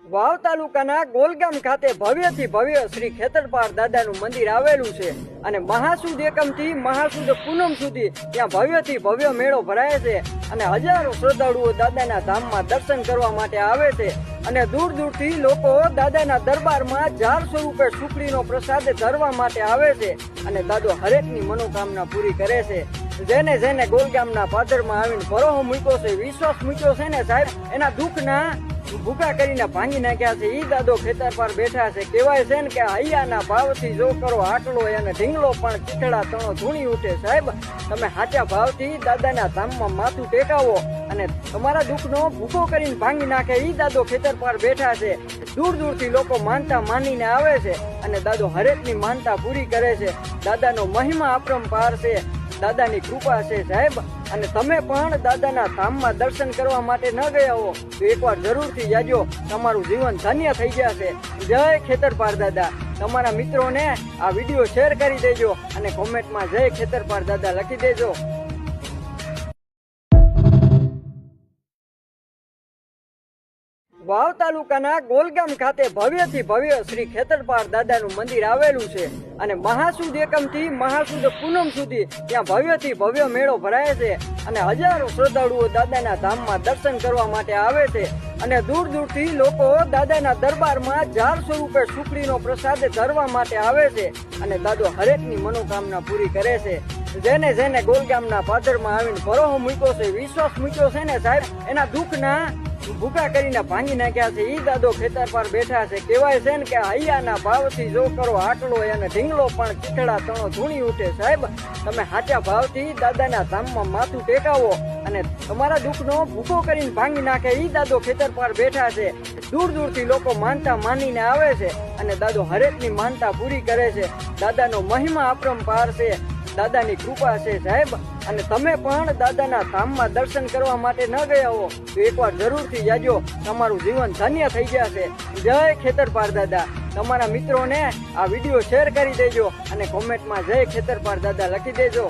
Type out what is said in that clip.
વાવ તાલુકાના ગોલગામ ખાતે ભવ્યથી ભવ્ય શ્રી ખેતરપાળ દાદાનું મંદિર આવેલું છે અને મહાસુદ એકમથી મહાસુદ પૂનમ સુધી ત્યાં ભવ્યથી ભવ્ય મેળો ભરાય છે અને હજારો શ્રદ્ધાળુઓ દાદાના ધામમાં દર્શન કરવા માટે આવે છે અને દૂર દૂરથી લોકો દાદાના દરબારમાં ઝાર સ્વરૂપે સુખડીનો પ્રસાદ ધરવા માટે આવે છે અને દાદો હરેકની મનોકામના પૂરી કરે છે। જેને જેને ગોલગામના પાદરમાં આવીને ભરોહો મૂક્યો છે, વિશ્વાસ મૂક્યો છે ને સાહેબ, એના દુઃખના ભૂકા કરીને ભાંગી નાખ્યા છે। ઈ દાદો ખેતરપાળ બેઠા છે। કહેવાય છે ને કે હૈયાના ભાવથી જો કરો આટલો અને ઢીંગલો પણ ચીખડા તણો ધૂણી ઉઠે। સાહેબ, તમે સાચા ભાવથી દાદાના ધામમાં માથું ટેકાવો અને તમારા દુઃખનો ભૂકો કરીને ભાંગી નાખે। ઈ દાદો ખેતરપાળ બેઠા છે। દૂર દૂરથી લોકો માનતા માનીને આવે છે અને દાદો હરેકની માનતા પૂરી કરે છે। દાદાનો મહિમા અપરંપાર છે, દાદાની કૃપા છે સાહેબ। અને તમે પણ દાદાના ધામમાં દર્શન કરવા માટે ન ગયા હો તો એકવાર જરૂરથી જાજો, તમારું જીવન ધન્ય થઈ જશે। જય ખેતરપાળ દાદા। તમારા મિત્રોને આ વિડીયો શેર કરી દેજો અને કોમેન્ટમાં જય ખેતરપાળ દાદા લખી દેજો। વાવ તાલુકાના ગોલગામ ખાતે ભવ્યથી ભવ્ય શ્રી ખેતરપાળ દાદાનું મંદિર આવેલું છે અને મહાસુદ એકમથી મહાસુદ પૂનમ સુધી ત્યાં ભવ્યથી ભવ્ય મેળો ભરાય છે અને હજારો શ્રદ્ધાળુઓ દાદાના ધામમાં દર્શન કરવા માટે આવે છે અને દૂર દૂરથી લોકો દાદાના દરબારમાં ઝાર સ્વરૂપે સુખડીનો પ્રસાદ ધરવા માટે આવે છે અને દાદો હરેકની મનોકામના પૂરી કરે છે। જેને જેને ગોલગામના પાદરમાં આવીને ભરોહો મૂક્યો છે, વિશ્વાસ મૂક્યો છે ને સાહેબ, એના દુઃખના ભૂકા કરીને ભાંગી નાખ્યા છે। ઈ દાદો ખેતરપાળ બેઠા છે। કહેવાય છે ને કે હૈયાના ભાવથી જો કરો આટલો અને ઢીંગલો પણ ચીખડા તણો ધૂણી ઉઠે। સાહેબ, તમે સાચા ભાવથી દાદાના ધામમાં માથું ટેકાવો અને તમારા દુઃખનો ભૂકો કરીને ભાંગી નાખે। ઈ દાદો ખેતરપાળ બેઠા છે। દૂર દૂરથી લોકો માનતા માનીને આવે છે અને દાદો હરેકની માનતા પૂરી કરે છે। દાદાનો મહિમા અપરંપાર છે, દાદાની કૃપા છે સાહેબ। અને તમે પણ દાદાના ધામમાં દર્શન કરવા માટે ન ગયા હો તો એકવાર જરૂરથી જાજો, તમારું જીવન ધન્ય થઈ જશે। જય ખેતરપાળ દાદા। તમારા મિત્રોને આ વિડીયો શેર કરી દેજો અને કોમેન્ટમાં જય ખેતરપાળ દાદા લખી દેજો।